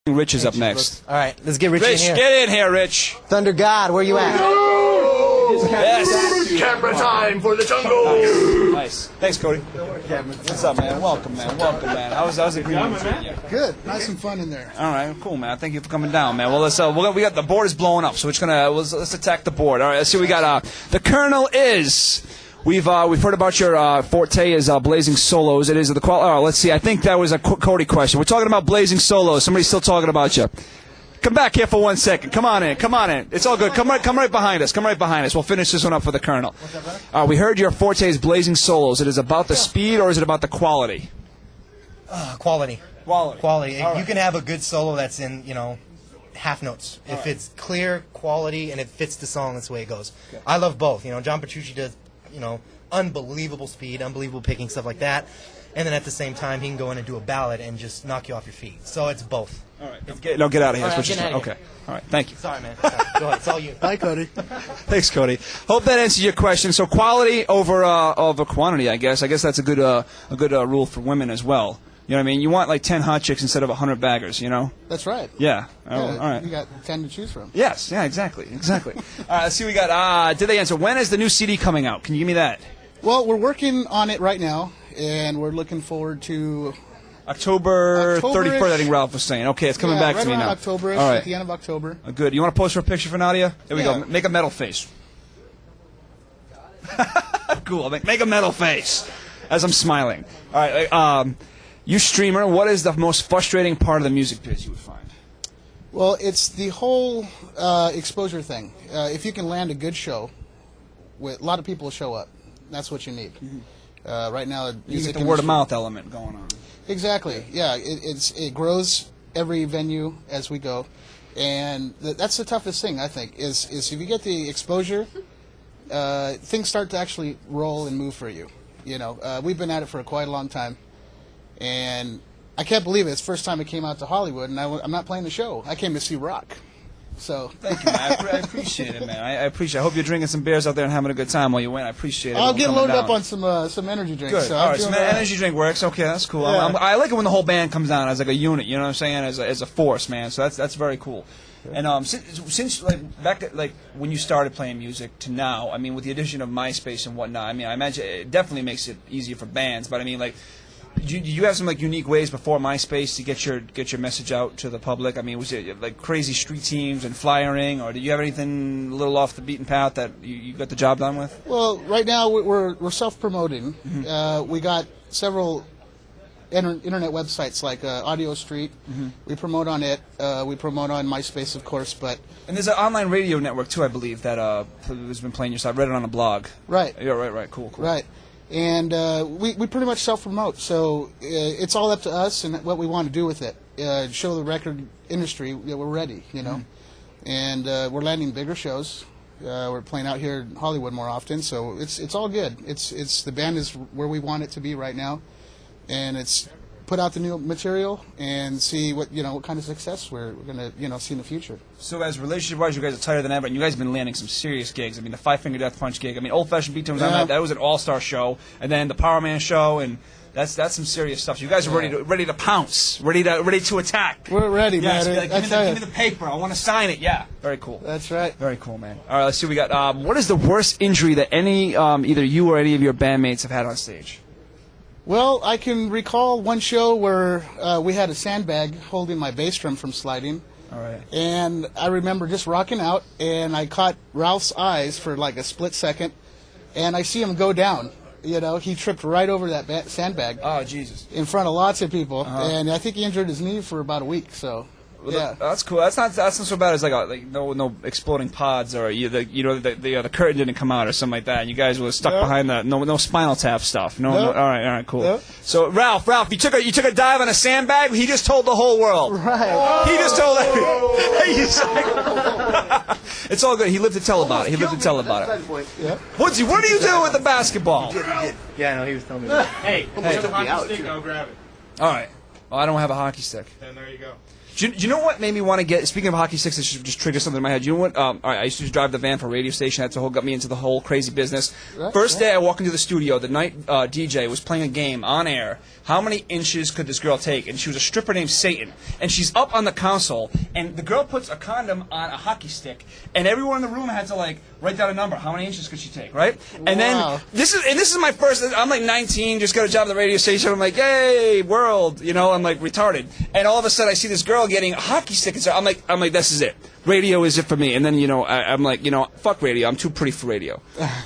Rich is up next. All right, let's get Rich in Rich, here. get in here, Rich. Thunder God, where you at? Yes. Camera time for the jungle. Nice. Thanks, Cody. What's up, man? Welcome, man. Welcome, man. How's the green treating you? Good. Nice and fun in there. All right, cool, man. Thank you for coming down, man. Well, let's we got the board is blowing up, so let's attack the board. All right, let's see. We got the Colonel is. We've heard about your forte is blazing solos. It is the quality. Oh, let's see. I think that was a Cody question. We're talking about blazing solos. Somebody's still talking about you. Come back here for 1 second. Come on in. Come on in. It's all good. Come right behind us. Come right behind us. We'll finish this one up for the Colonel. We heard your forte is blazing solos. It is about the speed or is it about the quality? Quality. Quality. You can have a good solo that's in, half notes. If it's clear, quality, and it fits the song, that's the way it goes. Okay. I love both. John Petrucci does, unbelievable speed, unbelievable picking, stuff like that. And then at the same time, he can go in and do a ballad and just knock you off your feet. So it's both. All right. Get out of here. Okay. All right. Thank you. Sorry, man. Go ahead. It's all you. Bye, Cody. Thanks, Cody. Hope that answers your question. So quality over quantity, I guess. I guess that's a good rule for women as well. You know what I mean? You want like 10 hot chicks instead of 100 baggers, That's right. Yeah. Yeah, all right. You got 10 to choose from. Yes. Yeah, exactly. All right, let's see what we got. Did they answer? When is the new CD coming out? Can you give me that? Well, we're working on it right now, and we're looking forward to... October 31st, I think Ralph was saying. Okay, it's coming back to me now. October-ish, all right. at the end of October. Good. You want to pose for a picture for Nadia? There we go. Make a metal face. Cool. Make a metal face as I'm smiling. All right. You streamer, what is the most frustrating part of the music biz you would find? Well, it's the whole exposure thing. If you can land a good show, a lot of people will show up. That's what you need. Mm-hmm. Right now, the you music get the word of mouth element going on. Exactly. Yeah, it grows every venue as we go, and that's the toughest thing, I think. Is if you get the exposure, things start to actually roll and move for you. We've been at it for quite a long time, and I can't believe it. It's the first time it came out to Hollywood, and I'm not playing the show. I came to see Roc. So thank you, man. I appreciate it, man. I appreciate it. I hope you're drinking some beers out there and having a good time while you win. I appreciate it. I'll get loaded up on some energy drinks. Good. So all right, some energy drink works. Okay, that's cool. Yeah. I like it when the whole band comes down as like a unit. You know what I'm saying? As a force, man. So that's very cool. And since back at, when you started playing music to now, I mean, with the addition of MySpace and whatnot, I mean, I imagine it definitely makes it easier for bands. But I mean, do you have some unique ways before MySpace to get your message out to the public? I mean, was it like crazy street teams and flyering, or did you have anything a little off the beaten path that you got the job done with? Well, right now we're self-promoting. Mm-hmm. We got several internet websites like Audio Street. Mm-hmm. We promote on it. We promote on MySpace, of course, and there's an online radio network too, I believe, that has been playing your side. I read it on a blog. Right. Yeah. Right. Cool. Right. And we pretty much self-promote, so it's all up to us and what we want to do with it. Show the record industry that we're ready, Mm-hmm. And we're landing bigger shows. We're playing out here in Hollywood more often, so it's all good. It's the band is where we want it to be right now, and it's put out the new material and see what kind of success we're gonna see in the future. So as relationship-wise, you guys are tighter than ever, and you guys have been landing some serious gigs. I mean, the Five Finger Death Punch gig. I mean, Old Fashioned Beat was on that. That was an all-star show, and then the Power Man show, and that's some serious stuff. So you guys are ready to pounce, ready to attack. We're ready, man. Give me the paper. I want to sign it. Yeah, very cool. That's right. Very cool, man. All right, let's see what we got. What is the worst injury that either you or any of your bandmates have had on stage? Well, I can recall one show where we had a sandbag holding my bass drum from sliding. All right. And I remember just rocking out, and I caught Ralph's eyes for like a split second, and I see him go down. He tripped right over that sandbag. Oh, Jesus. In front of lots of people, and I think he injured his knee for about a week, so... Well, yeah, that's cool. That's not so bad as no exploding pods or the curtain didn't come out or something like that. And you guys were stuck behind the no Spinal Tap stuff. No. All right, cool. No. So Ralph, you took a dive on a sandbag. He just told the whole world. Right. He just told everyone. It's all good. He lived to tell about it. Yeah. Woodsy, what do you do with the basketball? Yeah, I know. He was telling me that. Hey, hockey stick, I'll grab it. All right. Well, I don't have a hockey stick. Then there you go. Do you know what made me want to get? Speaking of hockey sticks, this just trigger something in my head. You know what? All right, I used to drive the van for a radio station. That's got me into the whole crazy business. Right, First day I walk into the studio, the night DJ was playing a game on air. How many inches could this girl take? And she was a stripper named Satan. And she's up on the console, and the girl puts a condom on a hockey stick, and everyone in the room had to like write down a number. How many inches could she take? Right? And Wow. then this is my first. I'm like 19, just got a job at the radio station. I'm like, yay, world, you know. I'm like retarded, and all of a sudden I see this girl getting a hockey stick. And so I'm like, this is it. Radio is it for me. And then I'm like, fuck radio. I'm too pretty for radio.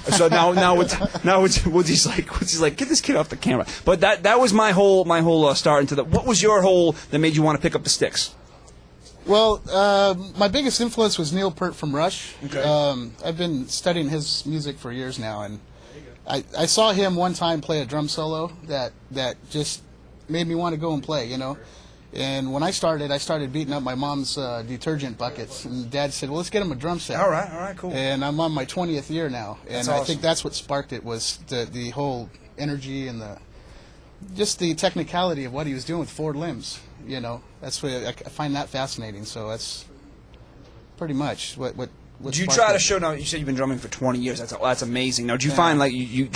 So now Woodsy's like, get this kid off the camera. But that was my whole start into that. What was your whole that made you want to pick up the sticks? Well, my biggest influence was Neil Peart from Rush. Okay. I've been studying his music for years now, and I saw him one time play a drum solo that just made me want to go and play, And when I started beating up my mom's detergent buckets, and Dad said, "Well, let's get him a drum set." All right, cool. And I'm on my 20th year now, and That's I awesome. think that's what sparked it was the whole energy and just the technicality of what he was doing with four limbs. That's what I find that fascinating. So that's pretty much what Do you sparked try to it. show? Now you said you've been drumming for 20 years. That's amazing. Now, do you find like you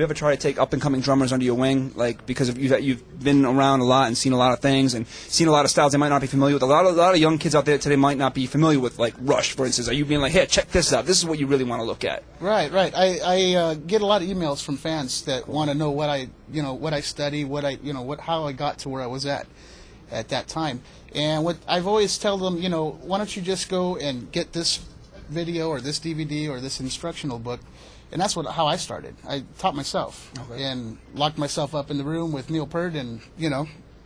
ever try to take up and coming drummers under your wing, like because you've been around a lot and seen a lot of things and seen a lot of styles they might not be familiar with. A lot of young kids out there today might not be familiar with, like Rush, for instance. Are you being like, here, check this out. This is what you really want to look at. Right. I get a lot of emails from fans that want to know what I study, how I got to where I was at that time. And what I've always tell them, why don't you just go and get this video or this DVD or this instructional book, and that's how I started. I taught myself and locked myself up in the room with Neil Peart and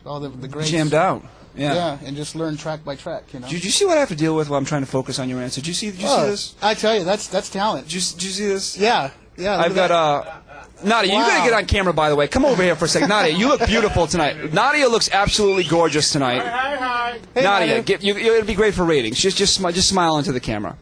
all the greats. Jammed out. Yeah, and just learn track by track. Did you see what I have to deal with while I'm trying to focus on your answer? Did you see this? I tell you, that's talent. Did you see this? Yeah. I've got Nadia, you gotta get on camera, by the way. Come over here for a second. Nadia, you look beautiful tonight. Nadia looks absolutely gorgeous tonight. Hi. Hey, Nadia, Nadia. it'll be great for ratings. Just smile into the camera.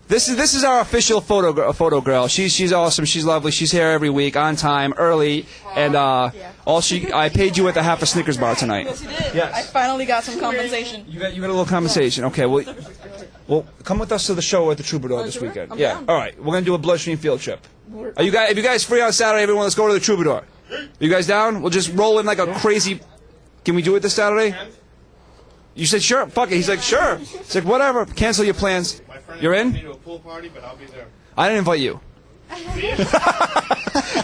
This is our official photo girl. She's awesome. She's lovely. She's here every week, on time, early, and I paid you with a half a Snickers bar tonight. Yes, you did. Yes. I finally got some compensation. You got a little compensation. Okay, well, come with us to the show at the Troubadour this weekend. I'm Yeah. down. All right, we're gonna do a Bloodstream field trip. Are you guys? If you guys free on Saturday, everyone, let's go to the Troubadour. You guys down? We'll just roll in like a crazy. Can we do it this Saturday? You said sure. Fuck it. He's like sure. He's like whatever. Cancel your plans. You're in? To a pool party, but I'll be there. I didn't invite you.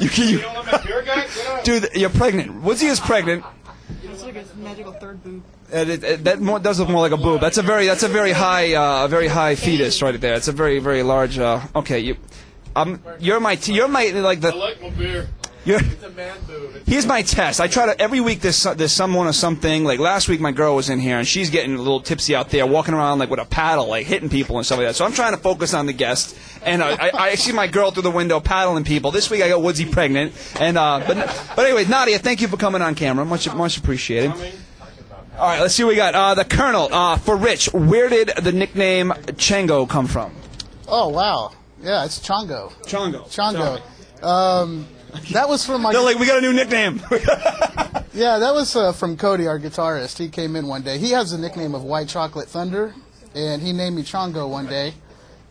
You don't want my beer guy? Get up. Dude, you're pregnant. Woodsy is pregnant. It's like a magical third boob. That does look more like a boob. That's a very high fetus right there. It's a very, very large. Okay, you're my like I like my beer. you're. It's a man boob. Here's my test. I try to every week. There's someone or something. Like last week, my girl was in here and she's getting a little tipsy out there, walking around like with a paddle, like hitting people and stuff like that. So I'm trying to focus on the guest, and I see my girl through the window paddling people. This week I got Woodsy pregnant, and but anyway, Nadia, thank you for coming on camera. Much appreciated. All right, let's see what we got. The Colonel for Rich. Where did the nickname Chango come from? Oh wow, yeah, it's Chongo. Chongo. That was from my. They're like, we got a new nickname. Yeah, that was from Cody, our guitarist. He came in one day. He has the nickname of White Chocolate Thunder, and he named me Chongo one day,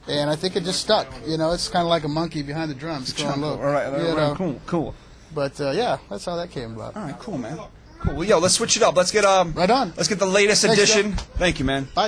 and I think it just stuck. It's kind of like a monkey behind the drums going low. All right, cool. But yeah, that's how that came about. All right, cool, man. Cool. Well, yo, let's switch it up. Let's get Right on. Let's get the latest Thanks, edition. Thank you, man. Bye.